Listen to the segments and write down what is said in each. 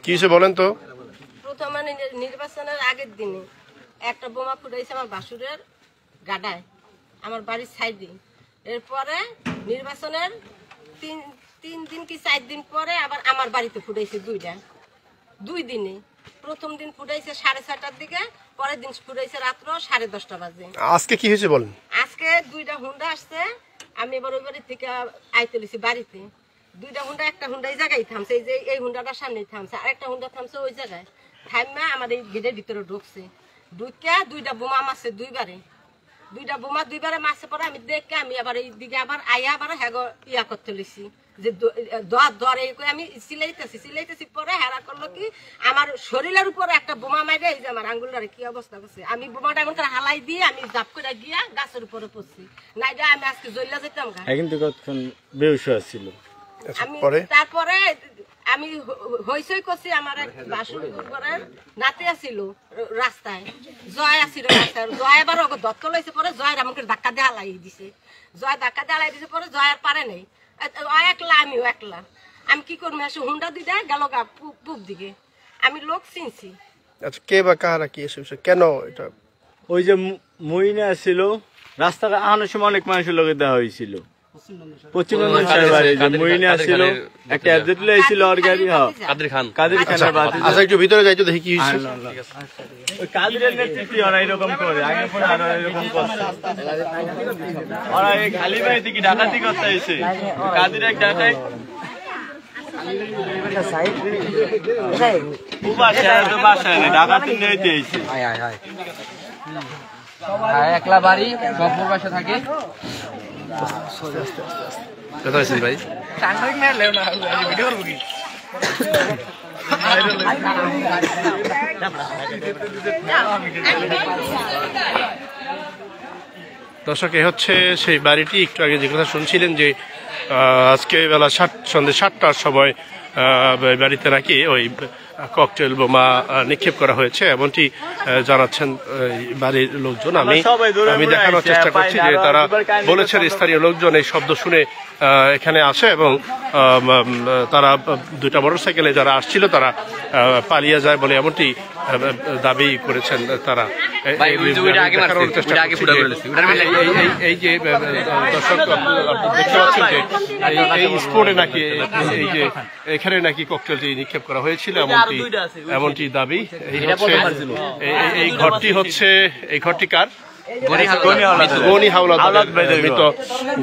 কি হয়েছে বলেন তো? প্রথম নির্বাচনের আগের দিনে একটা বোমা ফুটাইছে আমার বাসুরের গাডায়, আমার বাড়ির সাইডে। এরপরে নির্বাচনের তিন দিন কি 4 দিন পরে আবার আমার বাড়িতে ফুটাইছে 2 দিনে। প্রথম দিন ফুটাইছে 6:30টার দিকে, পরের দিন ফুটাইছে রাত্র 10:30 বাজে। আজকে কি হয়েছে বলেন? আজকে 2টা হুন্ডা আসছে, আমি এবার ওই বাড়ি থেকে আইতে লিছি বাড়িতে। 2টা হুন্ডা, একটা হুন্ডা এই জায়গায় থামছে, এই যে এই হুন্ডাটার সামনেই থামছে, আরেকটা হুন্ডা থামছে ওই জায়গায়। থামা আমার এই গেটের ভিতরে ঢুকছে, ঢুকে 2টা বোমা মারছে 2বারে। 2টা বোমা 2বারে মারছে পরে আমি দেখে আমি আবার এই দিকে আবার আয়া আবার হ্যাগো ইয়া করতে লিছি যে ধরে আমি সিলাইতেছি পরে হেরা করলো কি আমার শরীরের উপরে একটা বোমা মারে, এই যে আমার আঙ্গুলটারে কি অবস্থা করছে। আমি বোমাটা এমন করে হালাই দিয়ে আমি জাপ করে গিয়া গাছের উপরে পড়ছি, নাই যে আমি আজকে জ্বললা যেতাম গা। কিন্তু কতক্ষণ বেহুশ ছিল। আমি তারপরে আমি হইসই করছি, আমার এক বাসুর ঘরের নাতি আসিল রাস্তায়, জয় আসিল রাস্তায়, জয় আবার ওকে দত্ত লইছে পরে জয়ের আমাকে ধাক্কা দিয়ে হালাই দিছে। জয় ধাক্কা দিয়ে হালাই দিছে পরে জয় আর পারে নাই, একলা আমিও একলা। আমি কি করবো, এসে হুন্ডা দিতে গেল গা পূব দিকে, আমি লোক চিনছি। আচ্ছা, কে বা কারা কি এসে কেন এটা? ওই যে মইনা ছিল রাস্তাটা আনার সময় অনেক মানুষের লোকে দেওয়া হয়েছিল, পশ্চিমবঙ্গ ছিল একটা ছিল ওর গাড়ি কাদের খানের বাতি। আচ্ছা, একটু ভিতরে যাইতো দেখি কি হয়েছে। ওই কাদেরের নেতৃত্বে ওরা এরকম করে, আগে পরে আরো এরকম করছে। ওরা এই খালি বাড়ি থেকে ডাকাতি করতে এসে কাদের এক ডাকায় ডাকাতি নিয়ে দিয়েছে। একলা বাড়ি সব প্রবাসে থাকে। ভাই দর্শক, এ হচ্ছে সেই বাড়িটি। একটু আগে যে কথা শুনছিলেন যে আজকে বেলা সন্ধ্যে 7টার সময় বাড়িতে নাকি ওই ককটেল বোমা নিক্ষেপ করা হয়েছে, এমনটি জানাচ্ছেন বাড়ির লোকজন। আমি দেখানোর চেষ্টা করছি যে তারা বলেছেন স্থানীয় লোকজন এই শব্দ শুনে এখানে আসে এবং তারা 2টা মোটরসাইকেলে যারা আসছিল তারা পালিয়ে যায় বলে এমনটি দাবি করেছেন তারা। দেখানোর চেষ্টা এই যে দর্শক দেখতে পাচ্ছেন যে এই স্পোর্টে নাকি এই যে এখানে নাকি ককটেলটি নিক্ষেপ করা হয়েছিল এমনটি দাবি। এই ঘরটি কার?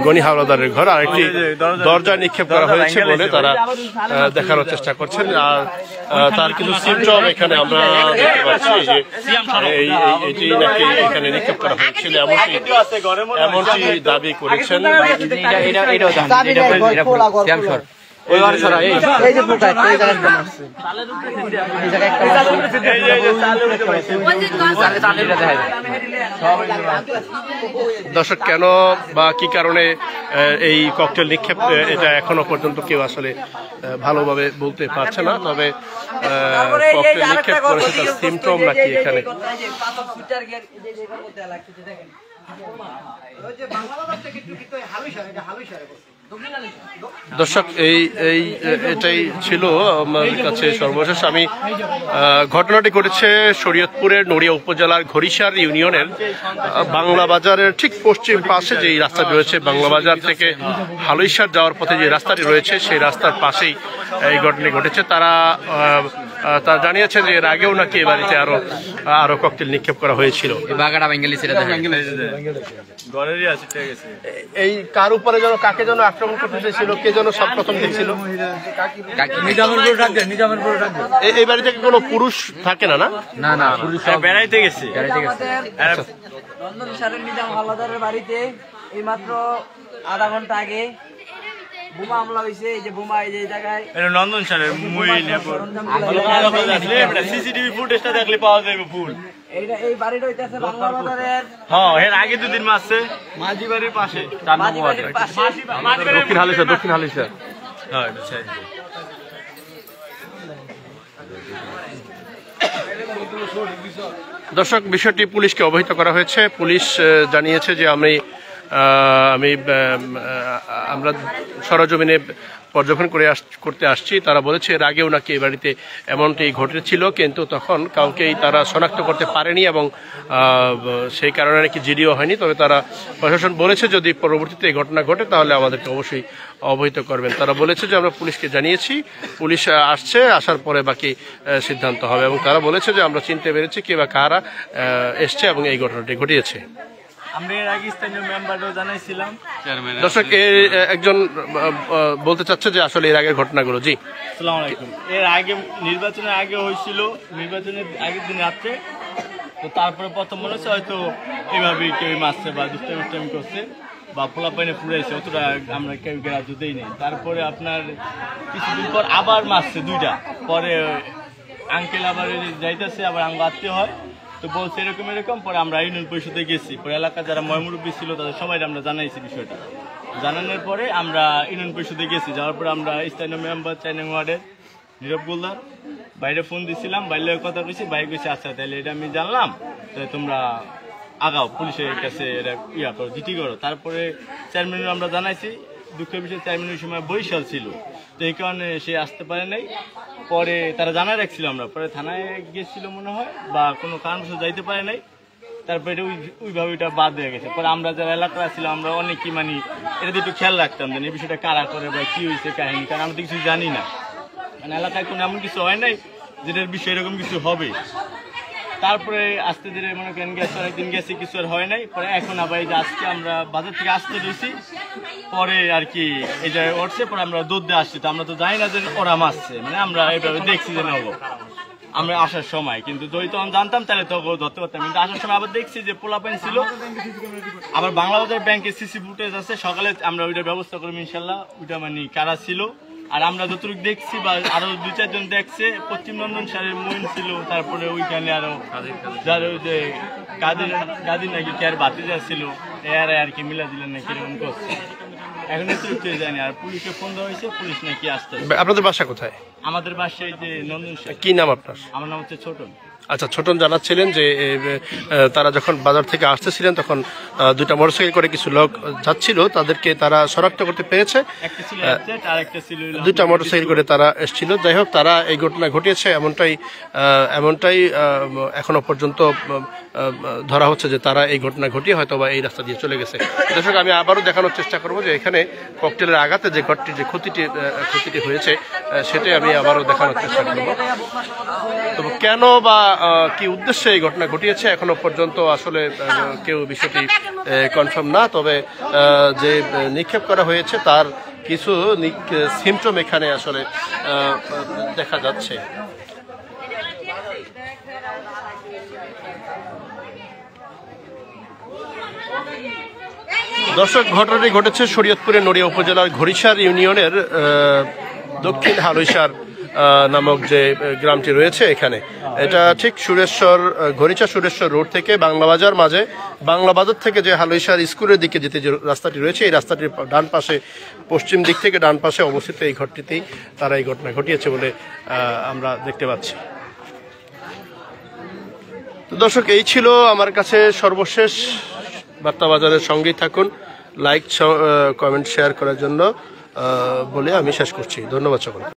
গনি হাওলাদারের ঘর। আর একটি দরজা নিক্ষেপ করা হয়েছে বলে তারা দেখানোর চেষ্টা করছেন। আর তার কিছু সিমটম এখানে আমরা দেখতে পাচ্ছি যে এটি নাকি এখানে নিক্ষেপ করা হয়েছিল এমনটি দাবি করেছেন। দর্শক, কেন বা কি কারণে এই ককটেল নিক্ষেপ এটা এখনো পর্যন্ত কেউ আসলে ভালোভাবে বলতে পারছে না। তবে ককটেল নিক্ষেপ করেছে তার সিমটম নাকি এখানে। দর্শক, এটাই ছিল আমার কাছে সর্বশেষ। আমি ঘটনাটি ঘটেছে শরীয়তপুরের নড়িয়া উপজেলার ঘড়িসার ইউনিয়নের বাংলা বাজারের ঠিক পশ্চিম পাশে যে রাস্তাটি রয়েছে, বাংলা বাজার থেকে হালুইসার যাওয়ার পথে যে রাস্তাটি রয়েছে সেই রাস্তার পাশেই এই ঘটনাটি ঘটেছে। তারা জানিয়েছেন যে এর আগেও নাকি এ বাড়িতে আরো ককটেল নিক্ষেপ করা হয়েছিল। এই কার উপরে যেন কাকে যেন আক্রমণ করতে চেয়েছিল, কে যেন সব প্রথম দেখছিল। এই বাড়ি থেকে কোনো পুরুষ থাকে না? না, পুরুষ বেড়াইতে গেছে। নন্দন সারের নিজাম হাওলাদারের বাড়িতে এই মাত্র আধা ঘন্টা আগে বোমা হামলা হয়েছে। এই যে বোমা এই যে জায়গায় নন্দন সারের সিসিটিভি ফুটেজটা দেখলে পাওয়া যাবে ফুল। এই বাড়িটা হইতেছে বাংলা বাজারের। হ্যাঁ, এর আগে 2 দিন মারছে মাঝি বাড়ির পাশে, দক্ষিণ হালিশা। হ্যাঁ, দর্শক, বিষয়টি পুলিশকে অবহিত করা হয়েছে। পুলিশ জানিয়েছে যে আমরা সরজমিনে পর্যবেক্ষণ করতে আসছি, তারা বলেছে এর আগেও নাকি এই বাড়িতে এমনটি ঘটেছিল, কিন্তু তখন কাউকেই তারা শনাক্ত করতে পারেনি এবং সেই কারণে নাকি জিডিও হয়নি। তবে তারা প্রশাসন বলেছে যদি পরবর্তীতে এই ঘটনা ঘটে তাহলে আমাদেরকে অবশ্যই অবহিত করবেন। তারা বলেছে যে আমরা পুলিশকে জানিয়েছি, পুলিশ আসছে, আসার পরে বাকি সিদ্ধান্ত হবে। এবং তারা বলেছে যে আমরা চিনতে পেরেছি কে বা কারা এসছে এবং এই ঘটনাটি ঘটিয়েছে। আমরা এর আগে স্থানীয় মেম্বারও জানাইছিলাম। দর্শক একজন বলতে চাচ্ছে যে আসলে এর আগের ঘটনাগুলো। জি, আসসালামু আলাইকুম। এর আগে নির্বাচনের আগে হয়েছিল, নির্বাচনের আগের দিন রাত্রে, তো তারপরে প্রথম মনে হচ্ছে হয়তো এভাবেই কেউ মারছে বা দুষ্টামি করছে বা পোলাপাইনে ফুরাইছে, অতটা আমরা কেউ গ্রাহ্য দেই নেই। তারপরে আপনার কিছুদিন পর আবার মারছে 2টা, পরে আঙ্কেল আবার যাইতেছে, আবার আঙ্গ আত্মীয় হয়, তো বলছে এরকম এরকম। পরে আমরা ইউনিয়ন পরিষদে গেছি, পরে এলাকার যারা ময়মুরব্বী ছিল তাদের সবাই আমরা জানাইছি বিষয়টা। জানানোর পরে আমরা ইউনিয়ন পরিষদে গেছি, যাওয়ার পরে আমরা স্থানীয় মেম্বার 4 নং ওয়ার্ডের নীরব গোলদার বাইরে ফোন দিছিলাম, বাইরের কথা কইছি, বাইরে কইছি আচ্ছা তাহলে এটা আমি জানলাম, তাহলে তোমরা আগাও পুলিশের কাছে এটা করো, জিটি করো। তারপরে চেয়ারম্যানের আমরা জানাইছি, দুঃখের বিষয়ে চেয়ারম্যানের সময় বরিশাল ছিল, তো এই কারণে সে আসতে পারে নাই। পরে তারা জানাই রাখছিল, আমরা পরে থানায় গিয়েছিল মনে হয় বা কোনো কারণবশত যাইতে পারে নাই। তারপরে এটা ওইভাবে এটা বাদ হয়ে গেছে। পরে আমরা যারা এলাকায় ছিল আমরা অনেকই এটা একটু খেয়াল রাখতাম যে এই বিষয়টা কারা করে বা কি হয়েছে কাহিনী, কারণ আমরা তো কিছু জানি না, মানে এলাকায় কোনো এমন কিছু হয় নাই যেটার বিষয়ে এরকম কিছু হবে। তারপরে আস্তে ধীরে মনে করেন গেছে, অনেকদিন গেছে, কিছু আর হয় নাই। পরে এখন আবার এই যে আজকে আমরা বাজার থেকে আসতে রয়েছি, পরে আর কি এই যে উঠছে, পরে আমরা দুধ দিয়ে আসছি, তো আমরা তো জানি না যে ওরা মারছে, মানে আমরা এইভাবে দেখছি যে নেবো আমরা আসার সময়, কিন্তু যদি তখন জানতাম তাহলে তো ধরতে পারতাম। কিন্তু আসার সময় আবার দেখছি যে পোলাপাইন ছিল, আবার বাংলাবাজার ব্যাংকের সিসি ফুটেজ আছে, সকালে আমরা ওইটার ব্যবস্থা করবো ইনশাল্লাহ, ওইটা কারা ছিল। আর আমরা যতটুকু দেখছি বা আরো 2-4 জন দেখছে, পশ্চিম লন্ডন সারের মইন ছিল, তারপরে ওইখানে আরো যার ওই যে কাদের নাকি কেয়ার বাতিজা ছিল, এরা আর কি মিলা দিলেন নাকি এরকম করছে। এখন একটু জানি, আর পুলিশে ফোন দেওয়া হয়েছে, পুলিশ নাকি আসতে। আপনাদের বাসা কোথায়? আমাদের বাসায় যে নন্দন। কি নাম আপনার? আমার নাম হচ্ছে ছোটন। আচ্ছা, ছোটন জানাচ্ছিলেন যে তারা যখন বাজার থেকে আসতেছিলেন তখন 2টা মোটরসাইকেল করে কিছু লোক যাচ্ছিল, তাদেরকে তারা শনাক্ত করতে পেরেছে। 2টা মোটরসাইকেল করে তারা এসেছিল। যাই হোক, তারা এই ঘটনা ঘটিয়েছে এমনটাই এখনো পর্যন্ত ধরা হচ্ছে যে তারা এই ঘটনা ঘটিয়ে হয়তো বা এই রাস্তা দিয়ে চলে গেছে। দর্শক, আমি আবারও দেখানোর চেষ্টা করবো যে এখানে ককটেলের আঘাতে যে ক্ষতিটি হয়েছে সেটাই আমি আবারও দেখানোর চেষ্টা করবো। তবে কেন বা কি উদ্দেশ্যে এই ঘটনা ঘটিয়েছে এখনো পর্যন্ত আসলে কেউ বিষয়টি কনফার্ম না। তবে যে নিক্ষেপ করা হয়েছে তার কিছু সিমটম এখানে আসলে দেখা যাচ্ছে। দর্শক, ঘটনাটি ঘটেছে শরীয়তপুরের নড়িয়া উপজেলার ঘড়িসার ইউনিয়নের দক্ষিণ হালুইসার নামক যে গ্রামটি রয়েছে এখানে। এটা ঠিক ঘড়িচা সুরেশ্বর রোড থেকে বাংলাবাজার মাঝে, বাংলাবাজার থেকে যে হালুইসার স্কুলের দিকে যেতে যে রাস্তাটি রয়েছে, এই রাস্তাটির ডান পাশে, পশ্চিম দিক থেকে ডান পাশে অবস্থিত এই ঘরটিতেই তারা এই ঘটনা ঘটিয়েছে বলে আমরা দেখতে পাচ্ছি। তো দর্শক, এই ছিল আমার কাছে সর্বশেষ বার্তা। বাজারের সঙ্গেই থাকুন, লাইক, কমেন্ট, শেয়ার করার জন্য বলে আমি শেষ করছি। ধন্যবাদ সকলকে।